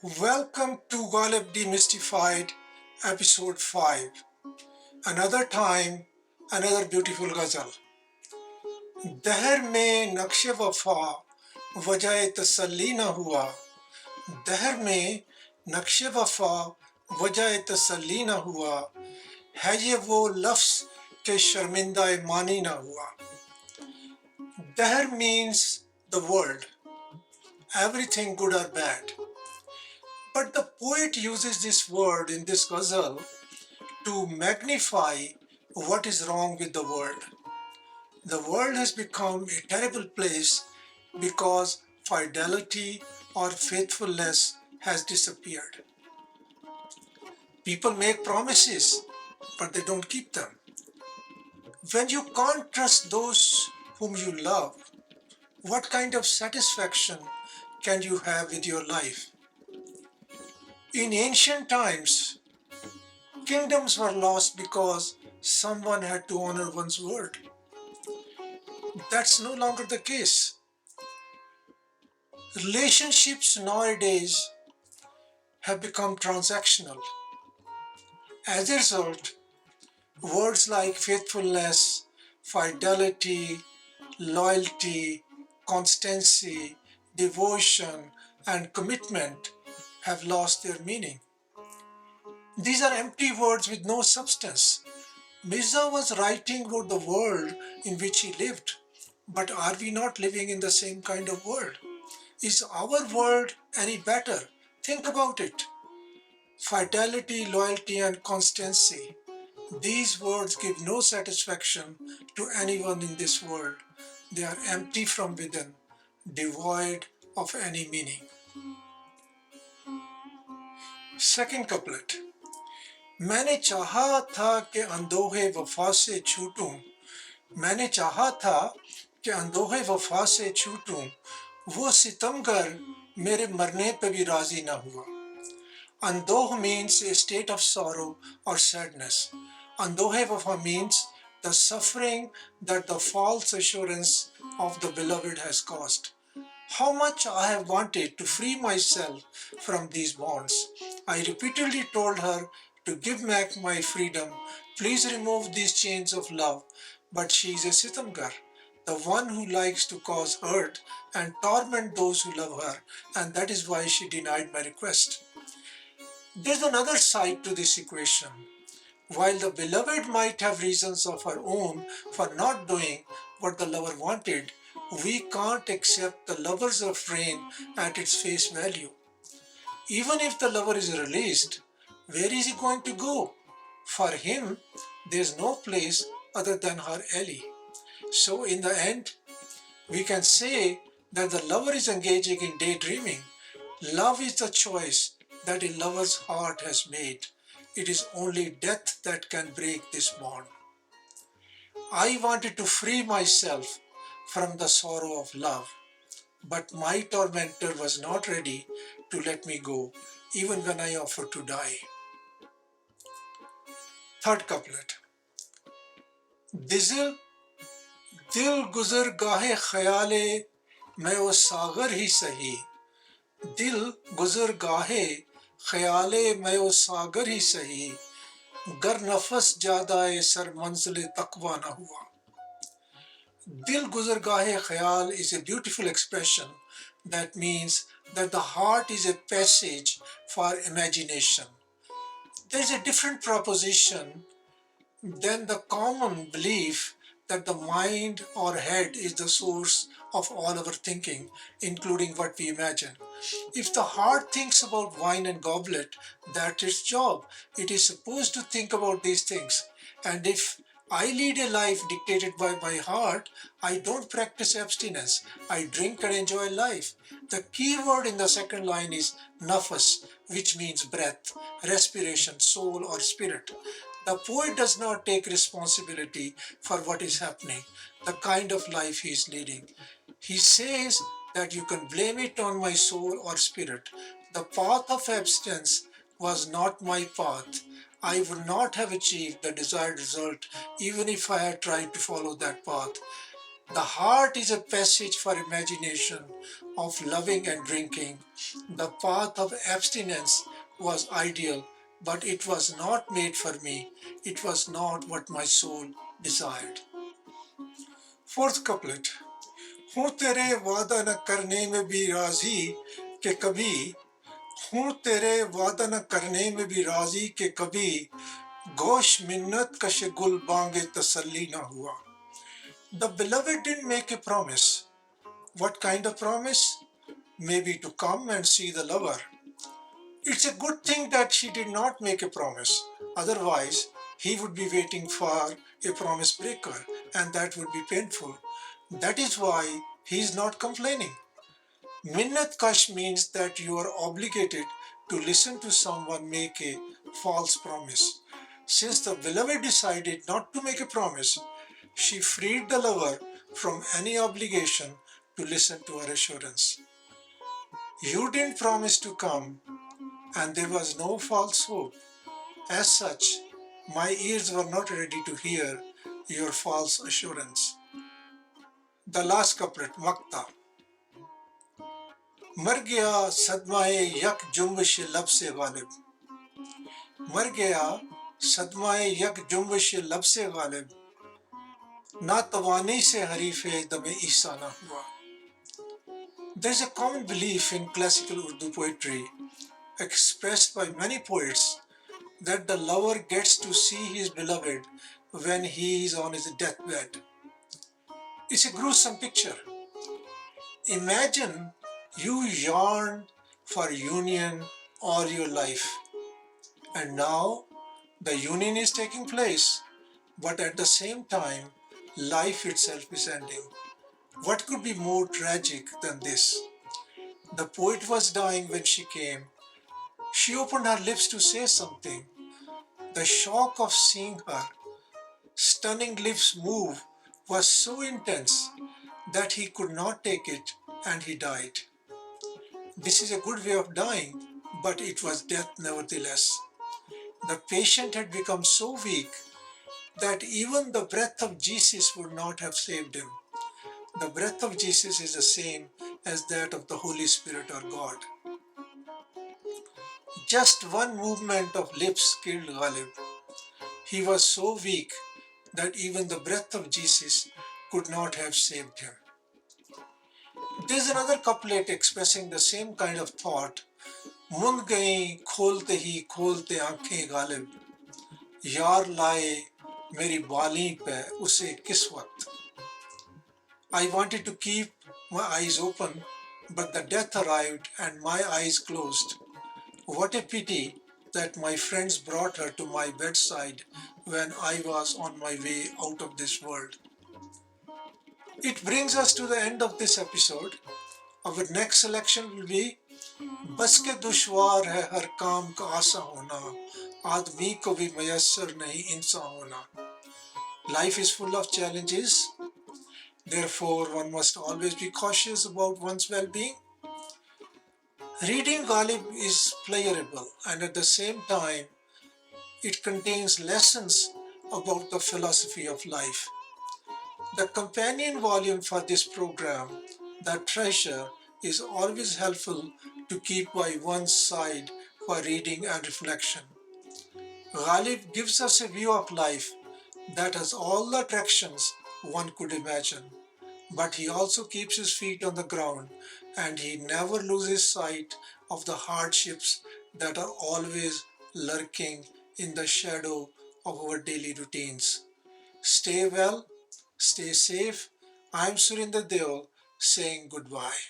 Welcome to Ghalib Demystified, episode 5. Another time, another beautiful ghazal. दहर में नक्श वफा वजह तसल्ली न हुआ. दहर में नक्श वफा वजह तसल्ली न हुआ. है ये वो लफ्ज़ के शर्मिंदा मानी न हुआ. Dahr means the world, everything good or bad. But the poet uses this word in this ghazal to magnify what is wrong with the world. The world has become a terrible place because fidelity or faithfulness has disappeared. People make promises, but they don't keep them. When you can't trust those whom you love, what kind of satisfaction can you have with your life? In ancient times, kingdoms were lost because someone had to honor one's word. That's no longer the case. Relationships nowadays have become transactional. As a result, words like faithfulness, fidelity, loyalty, constancy, devotion, and commitment have lost their meaning. These are empty words with no substance. Mirza was writing about the world in which he lived. But are we not living in the same kind of world? Is our world any better? Think about it. Fidelity, loyalty, and constancy. These words give no satisfaction to anyone in this world. They are empty from within, devoid of any meaning. Second couplet. मैंने चाहा था कि अंदोहे वफा से छूटूं. मैंने चाहा था कि अंदोहे वफा से छूटूं. वो सितमगर मेरे मरने पे भी राजी ना हुआ. Andoh means a state of sorrow or sadness. Andohe wafa means the suffering that the false assurance of the beloved has caused. How much I have wanted to free myself from these bonds. I repeatedly told her to give back my freedom. Please remove these chains of love. But she is a sitamgar, the one who likes to cause hurt and torment those who love her, and that is why she denied my request. There's another side to this equation. While the beloved might have reasons of her own for not doing what the lover wanted, we can't accept the lover's refrain at its face value. Even if the lover is released, where is he going to go? For him, there's no place other than her Ellie. So in the end, we can say that the lover is engaging in daydreaming. Love is the choice that a lover's heart has made. It is only death that can break this bond. I wanted to free myself from the sorrow of love, but my tormentor was not ready to let me go, even when I offered to die. Third couplet. दिल दिल गुजर गाहे ख्याले मैं वो सागर ही सही. दिल गुजर गाहे ख्याले मैं वो सागर ही सही. गर नफस जादाए सर मंजिल तकवा न हुआ. Dil guzar gahe khayal is a beautiful expression that means that the heart is a passage for imagination. There is a different proposition than the common belief that the mind or head is the source of all our thinking, including what we imagine. If the heart thinks about wine and goblet, that's its job. It is supposed to think about these things. And if I lead a life dictated by my heart, I don't practice abstinence. I drink and enjoy life. The key word in the second line is nafas, which means breath, respiration, soul, or spirit. The poet does not take responsibility for what is happening, the kind of life he is leading. He says that you can blame it on my soul or spirit. The path of abstinence was not my path. I would not have achieved the desired result even if I had tried to follow that path. The heart is a passage for imagination of loving and drinking. The path of abstinence was ideal, but it was not made for me. It was not what my soul desired. Fourth couplet. हूँ तेरे वादा न करने में भी राजी कि कभी हूँ तेरे वादा न करने में भी राजी कि कभी गोश मिन्नत कश गुल बांगे तसल्ली ना हुआ. The beloved didn't make a promise. What kind of promise? Maybe to come and see the lover. It's a good thing that she did not make a promise. Otherwise, he would be waiting for a promise breaker, and that would be painful. That is why he is not complaining. Minnat Kash means that you are obligated to listen to someone make a false promise. Since the beloved decided not to make a promise, she freed the lover from any obligation to listen to her assurance. You didn't promise to come, and there was no false hope. As such, my ears were not ready to hear your false assurance. The last couplet, Makta. मर गया सदमाए यक जुम्बिश लब से गालिब. मर गया सदमाए यक जुम्बिश लब से गालिब. ना तवानी से हरीफे दमे ईसा ना हुआ. There is a common belief in classical Urdu poetry, expressed by many poets, that the lover gets to see his beloved when he is on his deathbed. It's a gruesome picture. Imagine you yearn for union all your life, and now the union is taking place, but at the same time, life itself is ending. What could be more tragic than this? The poet was dying when she came. She opened her lips to say something. The shock of seeing her stunning lips move was so intense that he could not take it and he died. This is a good way of dying, but it was death nevertheless. The patient had become so weak that even the breath of Jesus would not have saved him. The breath of Jesus is the same as that of the Holy Spirit or God. Just one movement of lips killed Ghalib. He was so weak that even the breath of Jesus could not have saved him. There is another couplet expressing the same kind of thought. मुंद गई खोलते आंखें गालिब, यार लाए मेरी बाली पे उसे किस वक्त. I wanted to keep my eyes open, but the death arrived and my eyes closed. What a pity that my friends brought her to my bedside when I was on my way out of this world. It brings us to the end of this episode. Our next selection will be बस के दुश्वार है हर काम का आसा होना, आदमी को भी मयस्सर नहीं इंसान होना. Life is full of challenges. Therefore, one must always be cautious about one's well-being. Reading Ghalib is pleasurable, and at the same time, it contains lessons about the philosophy of life. The companion volume for this program, The Treasure, is always helpful to keep by one's side for reading and reflection. Ghalib gives us a view of life that has all the attractions one could imagine, but he also keeps his feet on the ground and he never loses sight of the hardships that are always lurking in the shadow of our daily routines. Stay well, stay safe. I'm Surinder Deo saying goodbye.